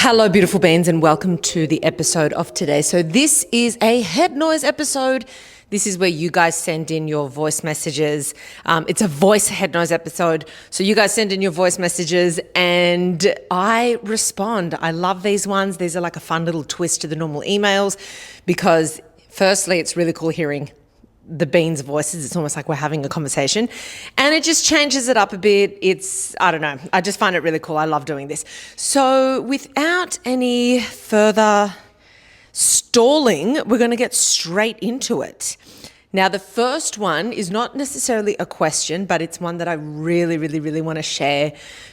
Hello, beautiful beings, and welcome to the episode of today. So this is a Headnoise episode. This is where you guys send in your voice messages. It's a voice Headnoise episode. So you guys send in your voice messages and I respond. I love these ones. These are like a fun little twist to the normal emails because firstly, it's really cool hearing the beans' voices. It's almost like we're having a conversation and it just changes it up a bit. I don't know. I just find it really cool. I love doing this. So without any further stalling, we're going to get straight into it. Now, the first one is not necessarily a question, but it's one that I really, really, really want to share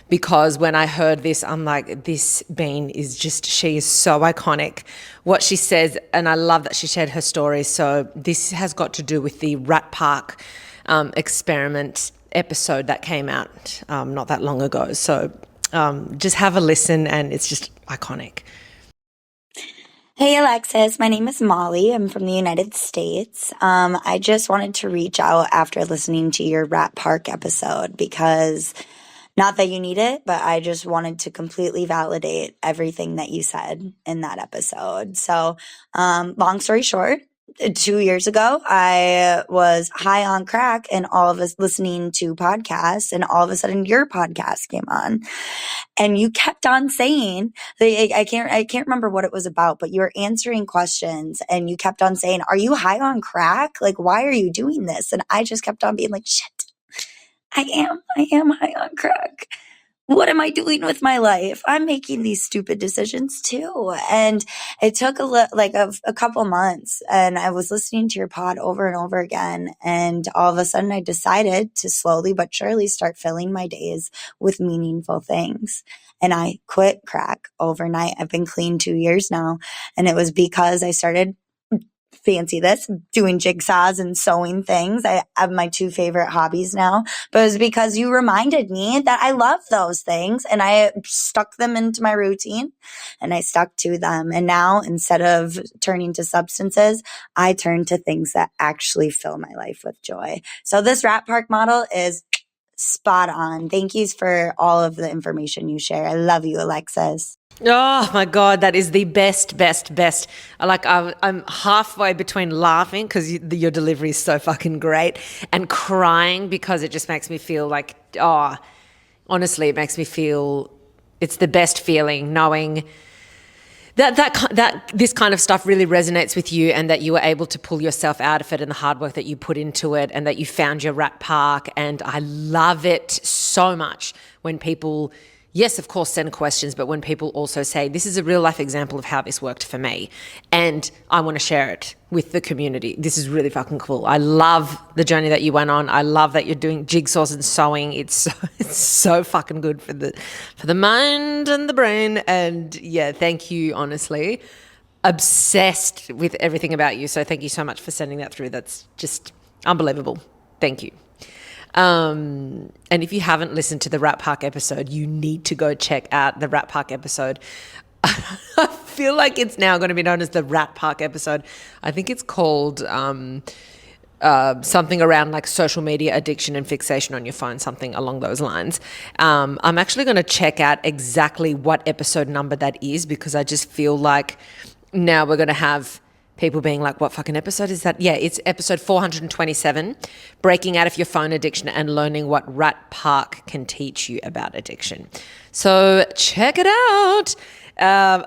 because when I heard this, I'm like, this bean is just, she is so iconic. What she says, and I love that she shared her story. So this has got to do with the Rat Park experiment episode that came out not that long ago. So just have a listen and it's just iconic. Hey Alexis, my name is Molly. I'm from the United States. I just wanted to reach out after listening to your Rat Park episode because not that you need it, but I just wanted to completely validate everything that you said in that episode. So, long story short, 2 years ago, I was high on crack and all of us listening to podcasts and all of a sudden your podcast came on and you kept on saying I can't remember what it was about, but you were answering questions and you kept on saying, are you high on crack? Like, why are you doing this? And I just kept on being like, shit, I am high on crack. What am I doing with my life? I'm making these stupid decisions too. And it took a couple months and I was listening to your pod over and over again. And all of a sudden I decided to slowly but surely start filling my days with meaningful things. And I quit crack overnight. I've been clean 2 years now. And it was because I started fancy this, doing jigsaws and sewing things. I have my two favorite hobbies now, but it was because you reminded me that I love those things and I stuck them into my routine and I stuck to them. And now instead of turning to substances, I turn to things that actually fill my life with joy. So this Rat Park model is spot on. Thank you for all of the information you share. I love you, Alexis. Oh my God, that is the best, best, best. I'm halfway between laughing because your delivery is so fucking great and crying because it just makes me feel like, honestly, it makes me feel it's the best feeling knowing that this kind of stuff really resonates with you and that you were able to pull yourself out of it and the hard work that you put into it and that you found your Rat Park. And I love it so much when people, yes, of course, send questions, but when people also say, this is a real life example of how this worked for me and I want to share it with the community. This is really fucking cool. I love the journey that you went on. I love that you're doing jigsaws and sewing. It's so fucking good for the mind and the brain. And yeah, thank you, honestly. Obsessed with everything about you. So thank you so much for sending that through. That's just unbelievable. Thank you. And if you haven't listened to the Rat Park episode, you need to go check out the Rat Park episode. I feel like it's now going to be known as the Rat Park episode. I think it's called something around like social media addiction and fixation on your phone, something along those lines. I'm actually going to check out exactly what episode number that is because I just feel like now we're going to have people being like, what fucking episode is that? Yeah, it's episode 427, breaking out of your phone addiction and learning what Rat Park can teach you about addiction. So check it out.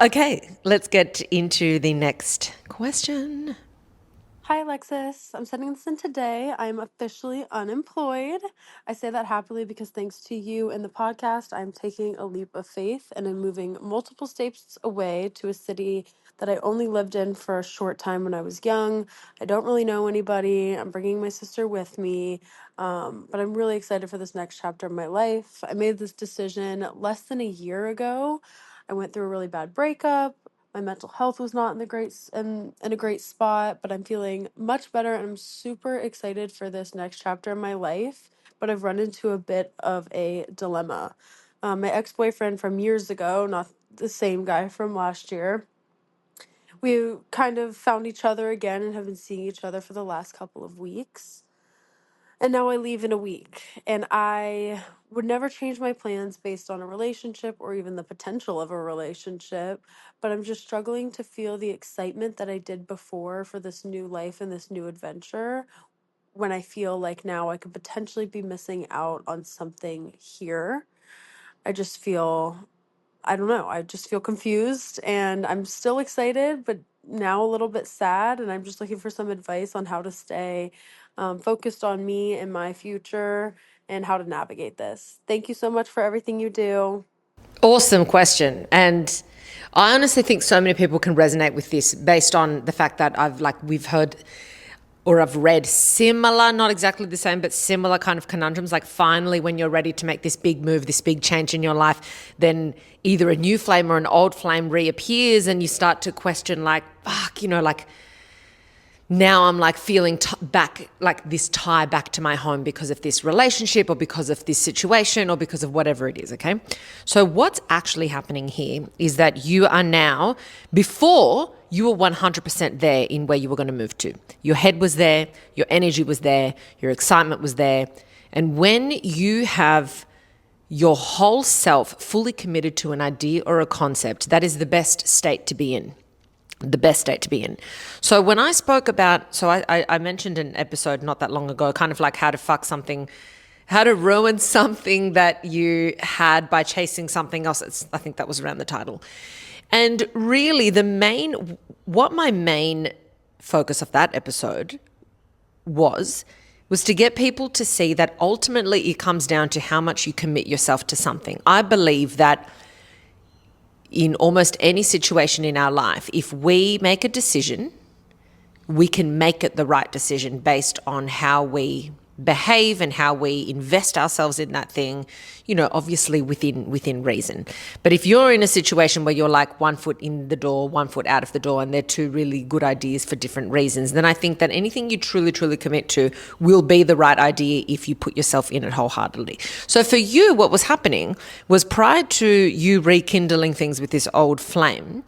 Okay, let's get into the next question. Hi, Alexis. I'm sending this in today. I'm officially unemployed. I say that happily because thanks to you and the podcast, I'm taking a leap of faith and I'm moving multiple states away to a city that I only lived in for a short time when I was young. I don't really know anybody. I'm bringing my sister with me, but I'm really excited for this next chapter of my life. I made this decision less than a year ago. I went through a really bad breakup. My mental health was not in in a great spot, but I'm feeling much better and I'm super excited for this next chapter in my life. But I've run into a bit of a dilemma. My ex-boyfriend from years ago, not the same guy from last year, we kind of found each other again and have been seeing each other for the last couple of weeks. And now I leave in a week. And I would never change my plans based on a relationship or even the potential of a relationship. But I'm just struggling to feel the excitement that I did before for this new life and this new adventure when I feel like now I could potentially be missing out on something here. I just feel, I don't know, I just feel confused and I'm still excited, but now a little bit sad. And I'm just looking for some advice on how to stay focused on me and my future and how to navigate this. Thank you so much for everything you do. Awesome question. And I honestly think so many people can resonate with this based on the fact that we've heard or I've read similar, not exactly the same, but similar kind of conundrums. Like finally, when you're ready to make this big move, this big change in your life, then either a new flame or an old flame reappears and you start to question like, fuck, like now I'm like feeling back, like this tie back to my home because of this relationship or because of this situation or because of whatever it is, okay? So what's actually happening here is that you are now, before you were 100% there in where you were going to move to. Your head was there, your energy was there, your excitement was there. And when you have your whole self fully committed to an idea or a concept, that is the best state to be in. The best state to be in. So when I spoke about, I mentioned an episode not that long ago, kind of like how to ruin something that you had by chasing something else. I think that was around the title. And really what my main focus of that episode was to get people to see that ultimately it comes down to how much you commit yourself to something. I believe that in almost any situation in our life, if we make a decision, we can make it the right decision based on how we behave and how we invest ourselves in that thing, obviously within reason. But if you're in a situation where you're like 1 foot in the door, 1 foot out of the door, and they're two really good ideas for different reasons, then I think that anything you truly, truly commit to will be the right idea if you put yourself in it wholeheartedly. So for you, what was happening was prior to you rekindling things with this old flame,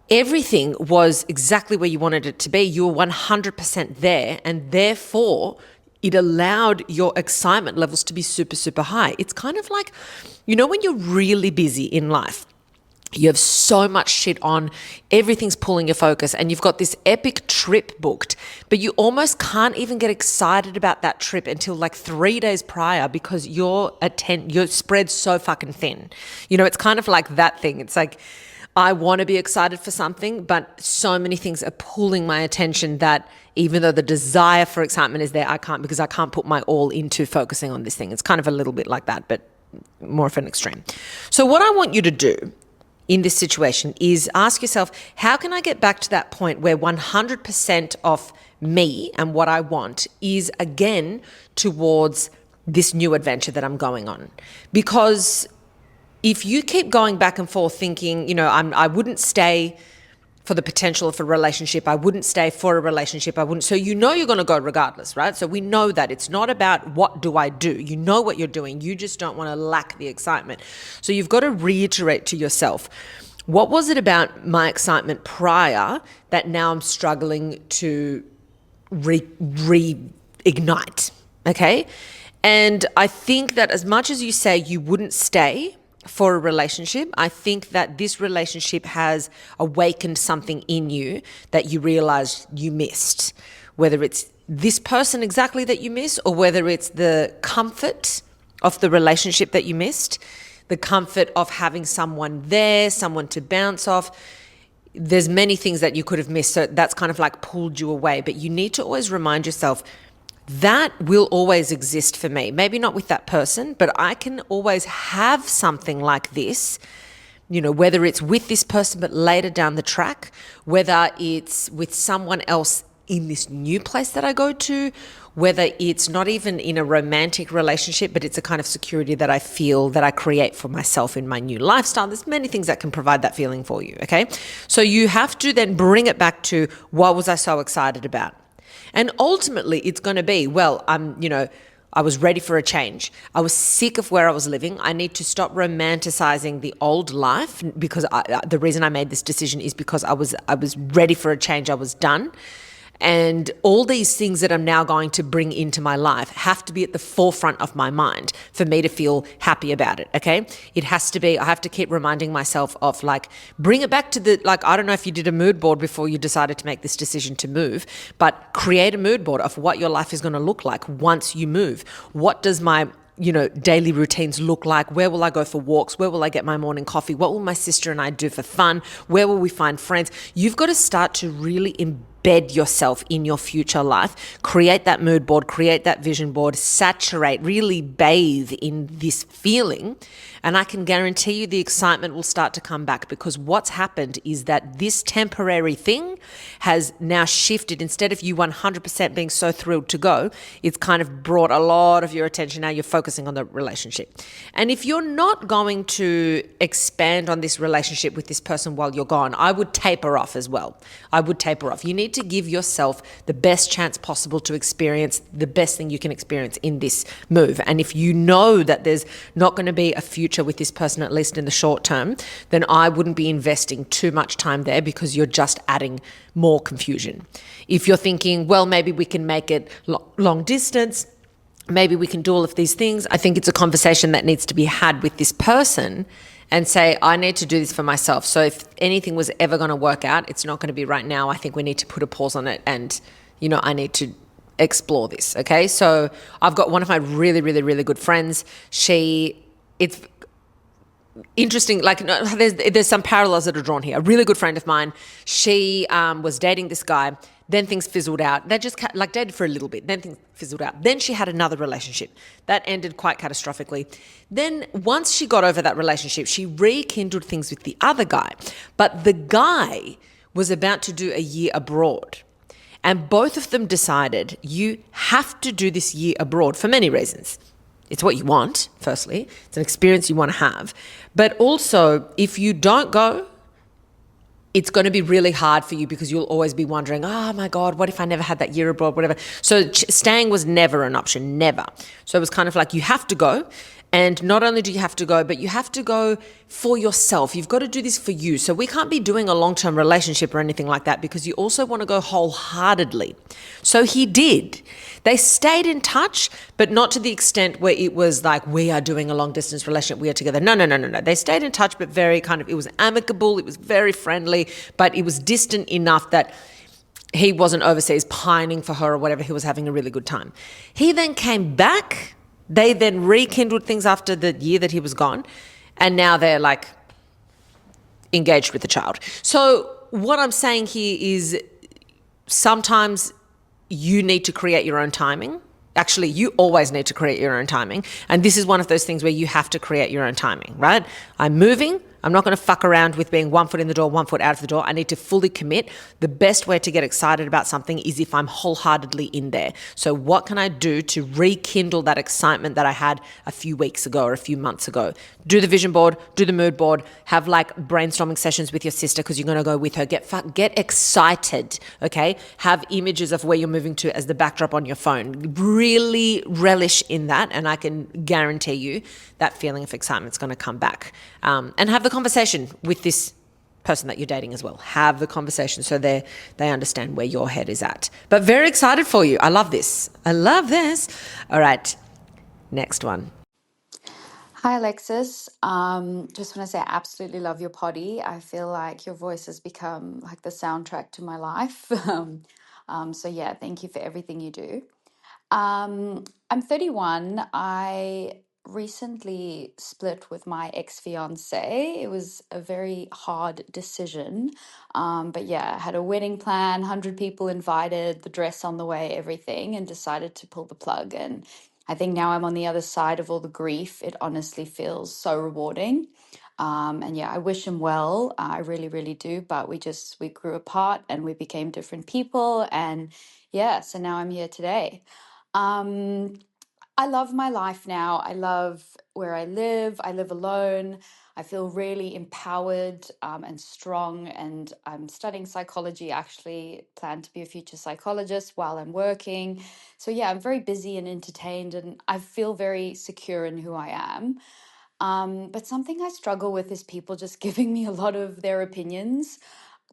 everything was exactly where you wanted it to be. You were 100% there, and therefore it allowed your excitement levels to be super, super high. It's kind of like, when you're really busy in life, you have so much shit on, everything's pulling your focus, and you've got this epic trip booked, but you almost can't even get excited about that trip until like 3 days prior because you're spread so fucking thin. It's kind of like that thing. It's like, I want to be excited for something, but so many things are pulling my attention that even though the desire for excitement is there, I can't, because I can't put my all into focusing on this thing. It's kind of a little bit like that, but more of an extreme. So what I want you to do in this situation is ask yourself, how can I get back to that point where 100% of me and what I want is again towards this new adventure that I'm going on? Because if you keep going back and forth thinking, I wouldn't stay for the potential of a relationship, I wouldn't stay for a relationship, you're going to go regardless, right? So we know that it's not about what do I do. You know what you're doing. You just don't want to lack the excitement. So you've got to reiterate to yourself, what was it about my excitement prior that now I'm struggling to reignite, okay? And I think that as much as you say you wouldn't stay for a relationship, I think that this relationship has awakened something in you that you realize you missed, whether it's this person exactly that you miss or whether it's the comfort of the relationship that you missed, the comfort of having someone there, someone to bounce off. There's many things that you could have missed, so that's kind of like pulled you away. But you need to always remind yourself, that will always exist for me. Maybe not with that person, but I can always have something like this, whether it's with this person, but later down the track, whether it's with someone else in this new place that I go to, whether it's not even in a romantic relationship, but it's a kind of security that I feel that I create for myself in my new lifestyle. There's many things that can provide that feeling for you, okay? So you have to then bring it back to, what was I so excited about? And ultimately, it's going to be, I was ready for a change. I was sick of where I was living. I need to stop romanticizing the old life, because the reason I made this decision is because I was ready for a change. I was done. And all these things that I'm now going to bring into my life have to be at the forefront of my mind for me to feel happy about it. Okay. It has to be, I have to keep reminding myself of like, bring it back to the, like, I don't know if you did a mood board before you decided to make this decision to move, but create a mood board of what your life is going to look like once you move. What does my daily routines look like? Where will I go for walks? Where will I get my morning coffee? What will my sister and I do for fun? Where will we find friends? You've got to start to really embed yourself in your future life. Create that mood board, create that vision board, saturate, really bathe in this feeling. And I can guarantee you the excitement will start to come back, because what's happened is that this temporary thing has now shifted. Instead of you 100% being so thrilled to go, it's kind of brought a lot of your attention. Now you're focusing on the relationship. And if you're not going to expand on this relationship with this person while you're gone, I would taper off as well. I would taper off. You need to give yourself the best chance possible to experience the best thing you can experience in this move. And if you know that there's not going to be a future with this person, at least in the short term, then I wouldn't be investing too much time there, because you're just adding more confusion. If you're thinking, well, maybe we can make it long distance, maybe we can do all of these things, I think it's a conversation that needs to be had with this person and say, I need to do this for myself. So if anything was ever going to work out, it's not going to be right now. I think we need to put a pause on it, and, I need to explore this. Okay. So I've got one of my really, really, really good friends. It's interesting, like, there's some parallels that are drawn here. A really good friend of mine, she was dating this guy, then things fizzled out. They just like dated for a little bit, then things fizzled out. Then she had another relationship that ended quite catastrophically. Then once she got over that relationship, she rekindled things with the other guy, but the guy was about to do a year abroad. And both of them decided, you have to do this year abroad for many reasons. It's what you want, firstly. It's an experience you want to have. But also, if you don't go, it's going to be really hard for you, because you'll always be wondering, oh my God, what if I never had that year abroad, whatever. So staying was never an option, never. So it was kind of like, you have to go. And not only do you have to go, but you have to go for yourself. You've got to do this for you. So we can't be doing a long-term relationship or anything like that, because you also want to go wholeheartedly. So he did. They stayed in touch, but not to the extent where it was like, we are doing a long-distance relationship, we are together. No. They stayed in touch, but very kind of, it was amicable, it was very friendly, but it was distant enough that he wasn't overseas pining for her or whatever. He was having a really good time. He then came back. They then rekindled things after the year that he was gone, and now they're like engaged with the child. So what I'm saying here is, sometimes you need to create your own timing. Actually, you always need to create your own timing. And this is one of those things where you have to create your own timing, right? I'm moving. I'm not going to fuck around with being 1 foot in the door, 1 foot out of the door. I need to fully commit. The best way to get excited about something is if I'm wholeheartedly in there. So what can I do to rekindle that excitement that I had a few weeks ago or a few months ago? Do the vision board, do the mood board, have like brainstorming sessions with your sister, because you're going to go with her. Get excited, okay? Have images of where you're moving to as the backdrop on your phone. Really relish in that, and I can guarantee you that feeling of excitement is going to come back. And have the conversation with this person that you're dating as well. Have the conversation so they understand where your head is at. But very excited for you. I love this. All right, next one. Hi, Alexis. Just want to say I absolutely love your potty. I feel like your voice has become like the soundtrack to my life. So yeah, thank you for everything you do. I'm 31. I recently split with my ex-fiance. It was a very hard decision. But yeah, I had a wedding plan, 100 people invited, the dress on the way, everything, and decided to pull the plug. And I think now I'm on the other side of all the grief. It honestly feels so rewarding. And yeah, I wish him well. I really, really do. But we grew apart and we became different people. And yeah, so now I'm here today. Um, I love my life now. I love where I live. I live alone. I feel really empowered and strong. And I'm studying psychology, actually, plan to be a future psychologist while I'm working. So, yeah, I'm very busy and entertained, and I feel very secure in who I am. But something I struggle with is people just giving me a lot of their opinions.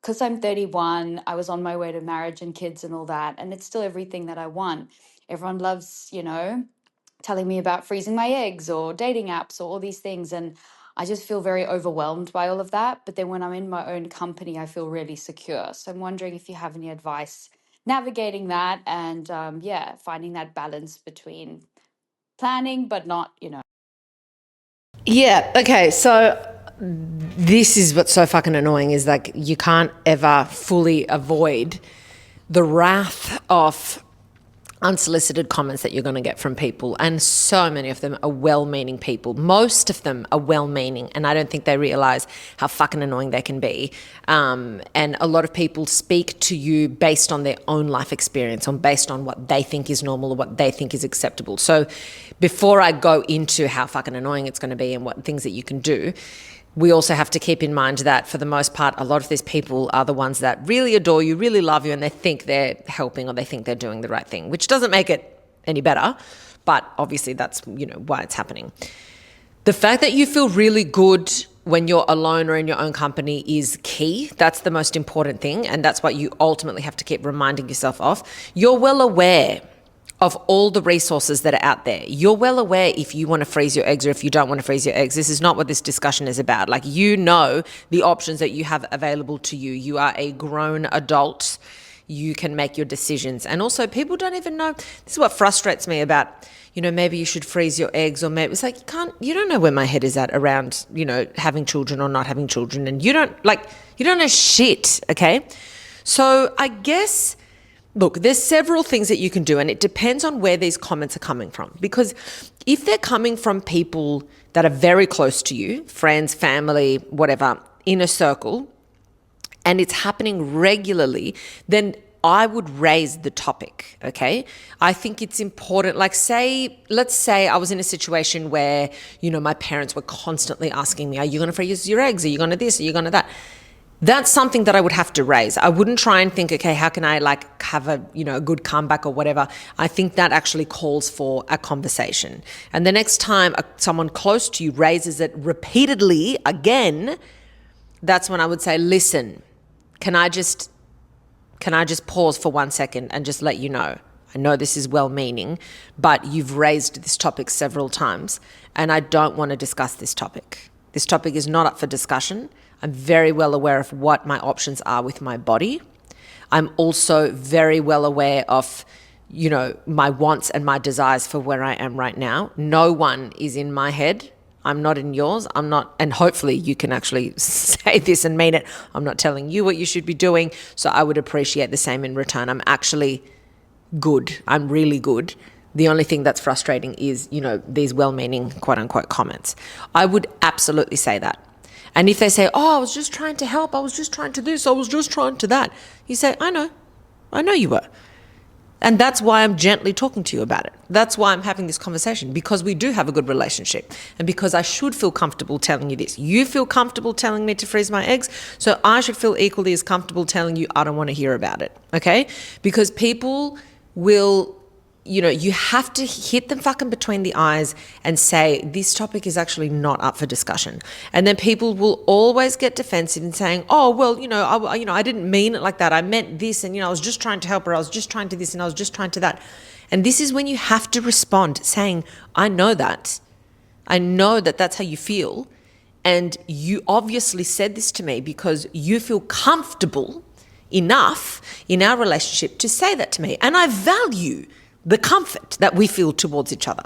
because I'm 31, I was on my way to marriage and kids and all that, and it's still everything that I want. Everyone loves, telling me about freezing my eggs or dating apps or all these things. And I just feel very overwhelmed by all of that. But then when I'm in my own company, I feel really secure. So I'm wondering if you have any advice navigating that and, finding that balance between planning, but not. Yeah. Okay. So this is what's so fucking annoying is like you can't ever fully avoid the wrath of unsolicited comments that you're going to get from people. And so many of them are well-meaning people. Most of them are well-meaning. And I don't think they realize how fucking annoying they can be. And a lot of people speak to you based on their own life experience, or based on what they think is normal or what they think is acceptable. So before I go into how fucking annoying it's going to be and what things that you can do, we also have to keep in mind that for the most part, a lot of these people are the ones that really adore you, really love you, and they think they're helping or they think they're doing the right thing, which doesn't make it any better. But obviously that's, why it's happening. The fact that you feel really good when you're alone or in your own company is key. That's the most important thing. And that's what you ultimately have to keep reminding yourself of. You're well aware of all the resources that are out there. You're well aware if you want to freeze your eggs or if you don't want to freeze your eggs. This is not what this discussion is about. Like, the options that you have available to you. You are a grown adult. You can make your decisions. And also, people don't even know. This is what frustrates me about, maybe you should freeze your eggs, or maybe it's like, you don't know where my head is at around, having children or not having children. And you don't know shit, okay? So I guess, look, there's several things that you can do, and it depends on where these comments are coming from. Because if they're coming from people that are very close to you, friends, family, whatever, inner circle, and it's happening regularly, then I would raise the topic, okay? I think it's important. Like, let's say I was in a situation where, my parents were constantly asking me, are you going to freeze your eggs? Are you going to this? Are you going to that? That's something that I would have to raise. I wouldn't try and think, okay, how can I have a good comeback or whatever. I think that actually calls for a conversation. And the next time someone close to you raises it repeatedly again, that's when I would say, listen, can I just pause for 1 second and just let you know? I know this is well-meaning, but you've raised this topic several times, and I don't want to discuss this topic. This topic is not up for discussion. I'm very well aware of what my options are with my body. I'm also very well aware of, my wants and my desires for where I am right now. No one is in my head. I'm not in yours. I'm not, and hopefully you can actually say this and mean it. I'm not telling you what you should be doing. So I would appreciate the same in return. I'm actually good. I'm really good. The only thing that's frustrating is, these well-meaning quote unquote comments. I would absolutely say that. And if they say, oh, I was just trying to help, I was just trying to this, I was just trying to that, you say, I know you were. And that's why I'm gently talking to you about it. That's why I'm having this conversation, because we do have a good relationship, and because I should feel comfortable telling you this. You feel comfortable telling me to freeze my eggs, so I should feel equally as comfortable telling you I don't want to hear about it, okay? Because people will, you have to hit them fucking between the eyes and say, this topic is actually not up for discussion. And then people will always get defensive and saying, oh, well, I didn't mean it like that. I meant this, and, I was just trying to help her. I was just trying to this, and I was just trying to that. And this is when you have to respond saying, I know that. I know that that's how you feel. And you obviously said this to me because you feel comfortable enough in our relationship to say that to me. And I value the comfort that we feel towards each other.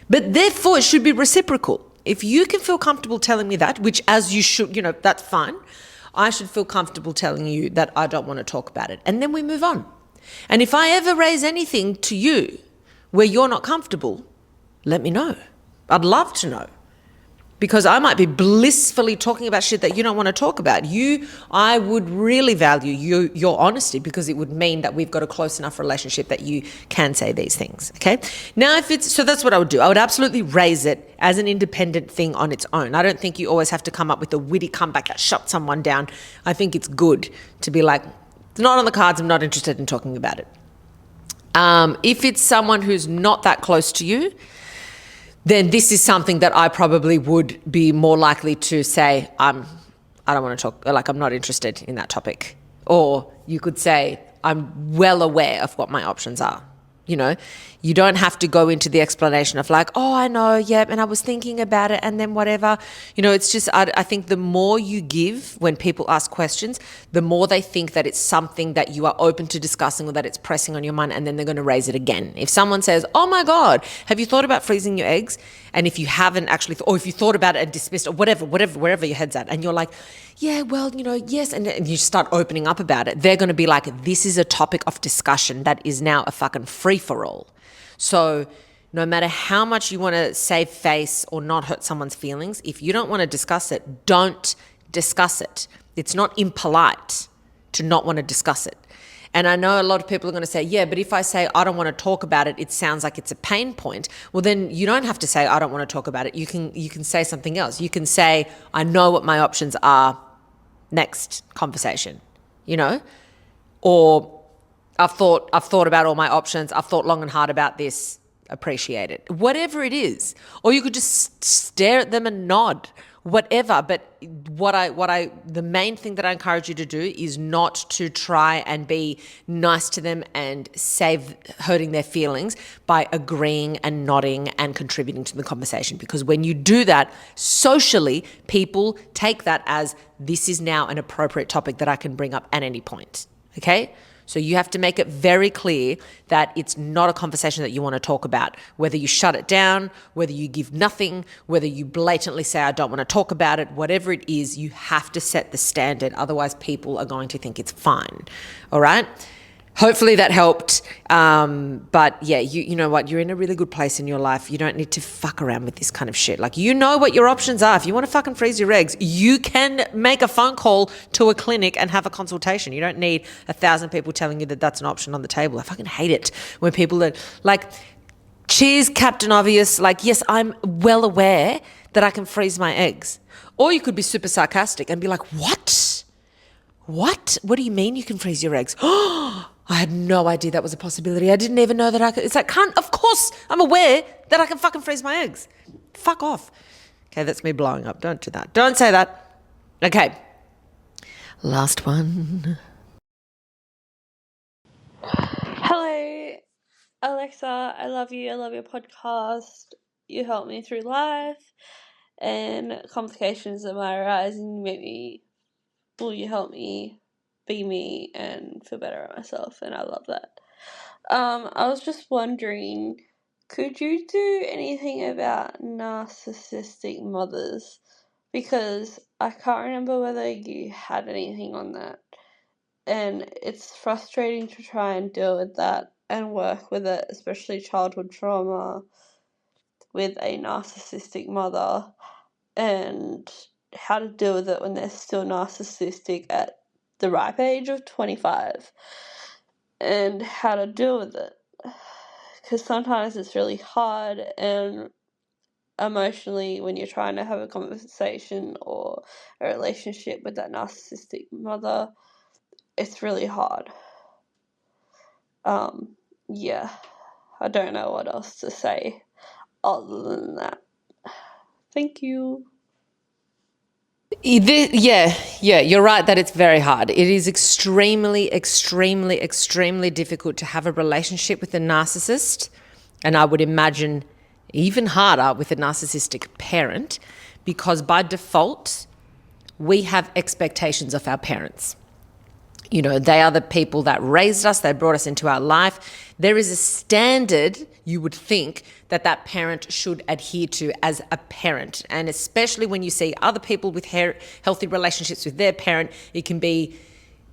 But therefore, it should be reciprocal. If you can feel comfortable telling me that, which as you should, that's fine, I should feel comfortable telling you that I don't want to talk about it. And then we move on. And if I ever raise anything to you where you're not comfortable, let me know. I'd love to know. Because I might be blissfully talking about shit that you don't want to talk about. I would really value your honesty, because it would mean that we've got a close enough relationship that you can say these things, okay? Now, so that's what I would do. I would absolutely raise it as an independent thing on its own. I don't think you always have to come up with a witty comeback that shut someone down. I think it's good to be like, it's not on the cards, I'm not interested in talking about it. If it's someone who's not that close to you, then this is something that I probably would be more likely to say, I'm I don't want to talk, like, I'm not interested in that topic. Or you could say, I'm well aware of what my options are. You know, you don't have to go into the explanation of like, oh, I know, yep, and I was thinking about it and then whatever. You know, it's just, I think the more you give when people ask questions, the more they think that it's something that you are open to discussing or that it's pressing on your mind, and then they're going to raise it again. If someone says, oh my God, have you thought about freezing your eggs? And if you haven't actually, or if you thought about it and dismissed or whatever, wherever your head's at, and you're like, yeah, well, you know, yes, and you start opening up about it, they're going to be like, this is a topic of discussion that is now a fucking free-for-all. So no matter how much you want to save face or not hurt someone's feelings, if you don't want to discuss it, don't discuss it. It's not impolite to not want to discuss it. And I know a lot of people are going to say, yeah, but if I say I don't want to talk about it, it sounds like it's a pain point. Well, then you don't have to say I don't want to talk about it. You can say something else. You can say, I know what my options are, next conversation, you know? Or I've thought about all my options. I've thought long and hard about this. Appreciate it. Whatever it is. Or you could just stare at them and nod. Whatever. But the main thing that I encourage you to do is not to try and be nice to them and save hurting their feelings by agreeing and nodding and contributing to the conversation. Because when you do that, socially, people take that as this is now an appropriate topic that I can bring up at any point. Okay? So you have to make it very clear that it's not a conversation that you want to talk about. Whether you shut it down, whether you give nothing, whether you blatantly say, I don't want to talk about it, whatever it is, you have to set the standard. Otherwise, people are going to think it's fine. All right? Hopefully that helped. But yeah, you know what? You're in a really good place in your life. You don't need to fuck around with this kind of shit. Like, you know what your options are. If you want to fucking freeze your eggs, you can make a phone call to a clinic and have a consultation. You don't need 1,000 people telling you that that's an option on the table. I fucking hate it when people are like, cheers, Captain Obvious. Like, yes, I'm well aware that I can freeze my eggs. Or you could be super sarcastic and be like, what? What? What do you mean you can freeze your eggs? Oh, I had no idea that was a possibility. I didn't even know that I could. It's like, of course I'm aware that I can fucking freeze my eggs. Fuck off. Okay, that's me blowing up. Don't do that. Don't say that. Okay. Last one. Hello, Alexa. I love you. I love your podcast. You help me through life and complications that might arise, and you help me be me and feel better at myself, and I love that. I was just wondering, could you do anything about narcissistic mothers? Because I can't remember whether you had anything on that. And it's frustrating to try and deal with that and work with it, especially childhood trauma with a narcissistic mother, and how to deal with it when they're still narcissistic at the ripe age of 25, and how to deal with it. Because sometimes it's really hard, and emotionally, when you're trying to have a conversation or a relationship with that narcissistic mother, it's really hard. Yeah, I don't know what else to say other than that. Thank you. Yeah, you're right that it's very hard. It is extremely, extremely, extremely difficult to have a relationship with a narcissist. And I would imagine even harder with a narcissistic parent, because by default, we have expectations of our parents. You know, they are the people that raised us, they brought us into our life. There is a standard, you would think, that parent should adhere to as a parent. And especially when you see other people with healthy relationships with their parent, it can be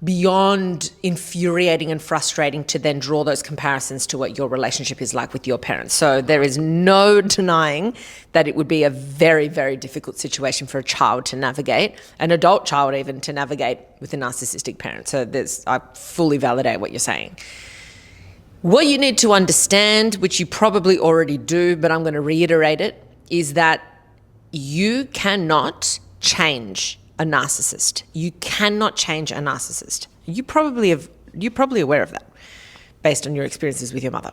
beyond infuriating and frustrating to then draw those comparisons to what your relationship is like with your parents. So there is no denying that it would be a very, very difficult situation for a child to navigate, an adult child even, to navigate with a narcissistic parent. So I fully validate what you're saying. What you need to understand, which you probably already do, but I'm going to reiterate it, is that you cannot change a narcissist. You cannot change a narcissist. You're probably aware of that based on your experiences with your mother.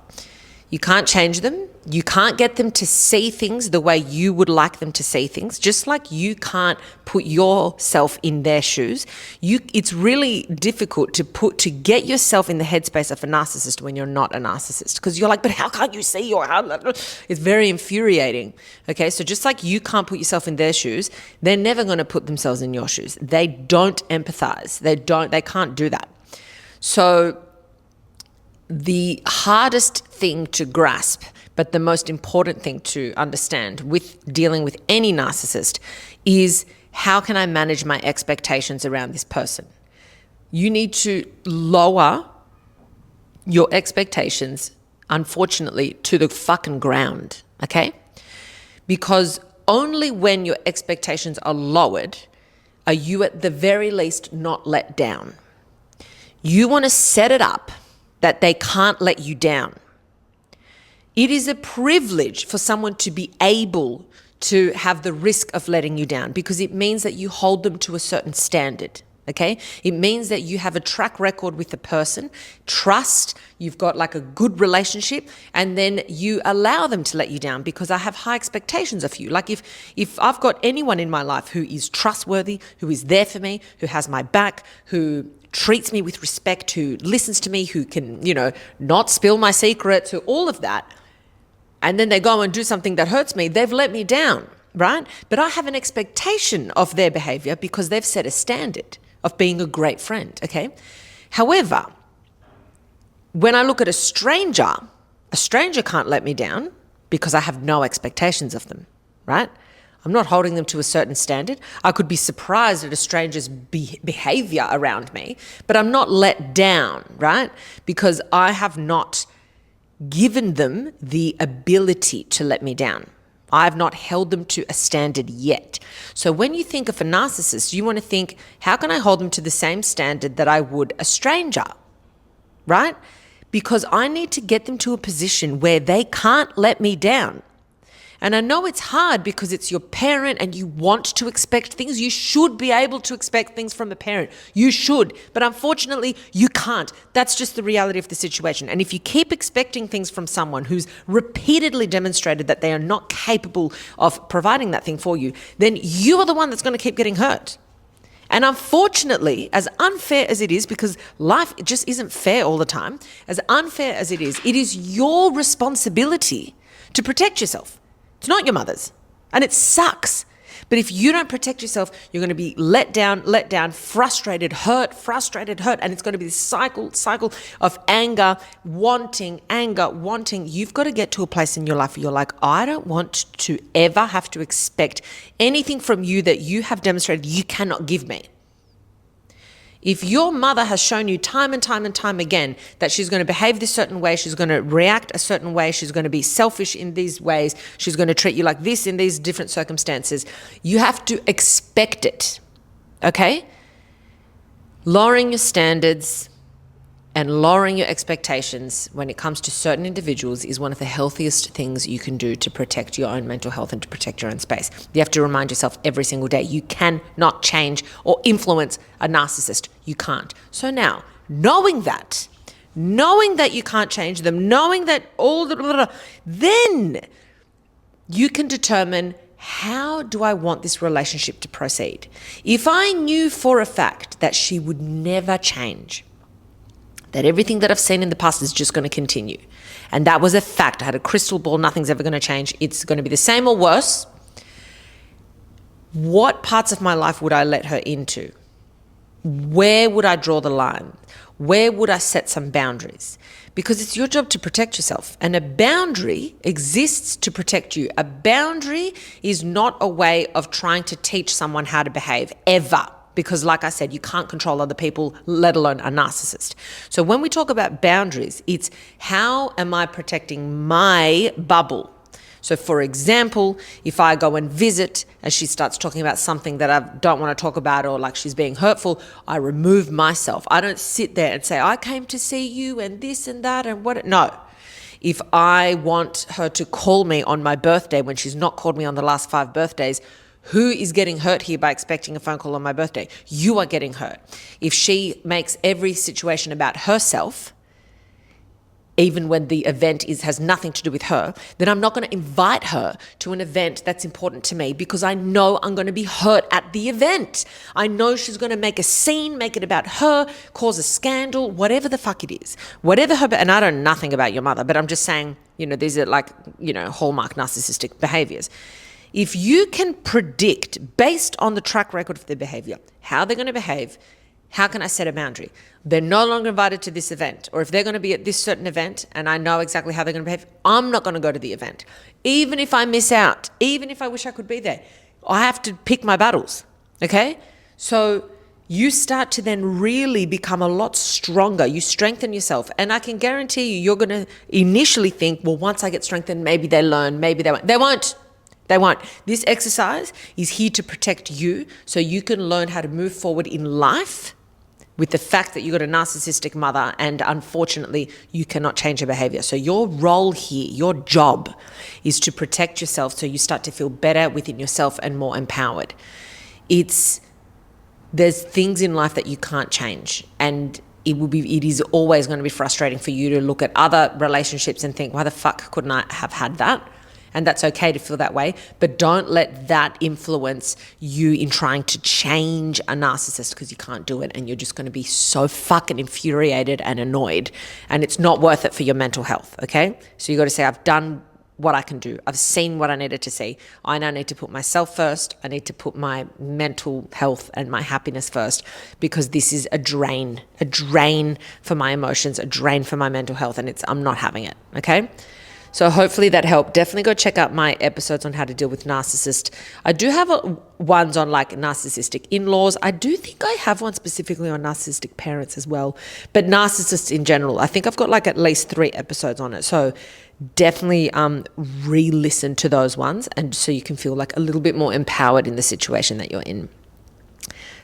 You can't change them. You can't get them to see things the way you would like them to see things, just like you can't put yourself in their shoes. It's really difficult to get yourself in the headspace of a narcissist when you're not a narcissist, because you're like, but how can't you see? Or how? It's very infuriating. Okay, so just like you can't put yourself in their shoes, they're never going to put themselves in your shoes. They don't empathize. They can't do that. So the hardest thing to grasp, but the most important thing to understand with dealing with any narcissist, is how can I manage my expectations around this person? You need to lower your expectations, unfortunately, to the fucking ground, okay? Because only when your expectations are lowered are you at the very least not let down. You want to set it up that they can't let you down. It is a privilege for someone to be able to have the risk of letting you down, because it means that you hold them to a certain standard, okay? It means that you have a track record with the person, trust, you've got like a good relationship, and then you allow them to let you down because I have high expectations of you. Like if I've got anyone in my life who is trustworthy, who is there for me, who has my back, who treats me with respect, who listens to me, who can, not spill my secrets, who all of that, and then they go and do something that hurts me, they've let me down, right? But I have an expectation of their behavior because they've set a standard of being a great friend, okay? However, when I look at a stranger can't let me down because I have no expectations of them, right? I'm not holding them to a certain standard. I could be surprised at a stranger's behavior around me, but I'm not let down, right? Because I have not given them the ability to let me down. I've not held them to a standard yet. So when you think of a narcissist, you want to think, how can I hold them to the same standard that I would a stranger, right? Because I need to get them to a position where they can't let me down. And I know it's hard because it's your parent and you want to expect things. You should be able to expect things from a parent. You should. But unfortunately, you can't. That's just the reality of the situation. And if you keep expecting things from someone who's repeatedly demonstrated that they are not capable of providing that thing for you, then you are the one that's going to keep getting hurt. And unfortunately, as unfair as it is, because life just isn't fair all the time, as unfair as it is your responsibility to protect yourself. It's not your mother's. And it sucks. But if you don't protect yourself, you're going to be let down, frustrated, hurt. And it's going to be this cycle of anger, wanting. You've got to get to a place in your life where you're like, I don't want to ever have to expect anything from you that you have demonstrated you cannot give me. If your mother has shown you time and time again that she's going to behave this certain way, she's going to react a certain way, she's going to be selfish in these ways, she's going to treat you like this in these different circumstances, you have to expect it, okay? Lowering your standards and lowering your expectations when it comes to certain individuals is one of the healthiest things you can do to protect your own mental health and to protect your own space. You have to remind yourself every single day, you cannot change or influence a narcissist. You can't. So now, knowing that you can't change them, knowing that then you can determine, how do I want this relationship to proceed? If I knew for a fact that she would never change, that everything that I've seen in the past is just going to continue, and that was a fact, I had a crystal ball, nothing's ever going to change, it's going to be the same or worse, what parts of my life would I let her into? Where would I draw the line? Where would I set some boundaries? Because it's your job to protect yourself, and a boundary exists to protect you. A boundary is not a way of trying to teach someone how to behave, ever. Because like I said, you can't control other people, let alone a narcissist. So when we talk about boundaries, it's how am I protecting my bubble? So for example, if I go and visit and she starts talking about something that I don't want to talk about, or like she's being hurtful, I remove myself. I don't sit there and say, I came to see you and this and that and what. No. If I want her to call me on my birthday when she's not called me on the last 5 birthdays, who is getting hurt here by expecting a phone call on my birthday? You are getting hurt. If she makes every situation about herself, even when the event has nothing to do with her, then I'm not going to invite her to an event that's important to me because I know I'm going to be hurt at the event. I know she's going to make a scene, make it about her, cause a scandal, whatever the fuck it is. Whatever her, and I don't know nothing about your mother, but I'm just saying, these are like, hallmark narcissistic behaviors. If you can predict based on the track record of their behavior, how they're going to behave, how can I set a boundary? They're no longer invited to this event, or if they're going to be at this certain event and I know exactly how they're going to behave, I'm not going to go to the event. Even if I miss out, even if I wish I could be there, I have to pick my battles, okay? So you start to then really become a lot stronger. You strengthen yourself. And I can guarantee you, you're going to initially think, well, once I get strengthened, maybe they learn, maybe they won't. They won't. They won't. This exercise is here to protect you so you can learn how to move forward in life with the fact that you got a narcissistic mother and unfortunately you cannot change her behavior. So your role here, your job is to protect yourself so you start to feel better within yourself and more empowered. There's things in life that you can't change, and it is always going to be frustrating for you to look at other relationships and think, why the fuck couldn't I have had that? And that's okay to feel that way, but don't let that influence you in trying to change a narcissist, because you can't do it and you're just going to be so fucking infuriated and annoyed, and it's not worth it for your mental health, okay? So you got to say, I've done what I can do. I've seen what I needed to see. I now need to put myself first. I need to put my mental health and my happiness first, because this is a drain for my emotions, a drain for my mental health, and I'm not having it, okay? So hopefully that helped. Definitely go check out my episodes on how to deal with narcissist. I do have ones on like narcissistic in-laws. I do think I have one specifically on narcissistic parents as well, but narcissists in general. I think I've got like at least 3 episodes on it. So definitely re-listen to those ones, and so you can feel like a little bit more empowered in the situation that you're in.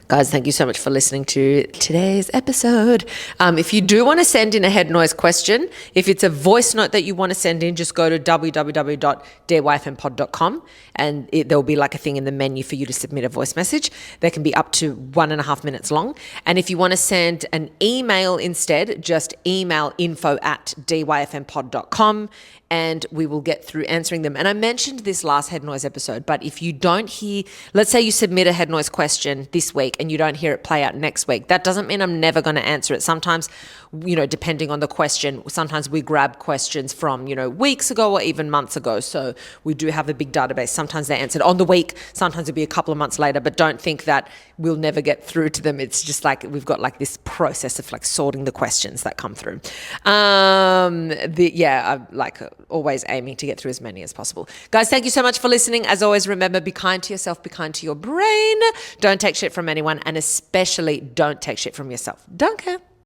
Guys, thank you so much for listening to today's episode. If you do want to send in a Headnoise question, if it's a voice note that you want to send in, just go to www.dearyfmpod.com and there will be like a thing in the menu for you to submit a voice message. They can be up to 1.5 minutes long. And if you want to send an email instead, just email info@dyfmpod.com and we will get through answering them. And I mentioned this last Headnoise episode, but if you don't hear, let's say you submit a Headnoise question this week and you don't hear it play out next week, that doesn't mean I'm never going to answer it. Sometimes, depending on the question, sometimes we grab questions from, weeks ago or even months ago. So we do have a big database. Sometimes they're answered on the week, sometimes it'll be a couple of months later, but don't think that we'll never get through to them. It's just like we've got like this process of like sorting the questions that come through. I'm like always aiming to get through as many as possible. Guys, thank you so much for listening. As always, remember, be kind to yourself, be kind to your brain. Don't take shit from anyone, and especially don't take shit from yourself. Don't care.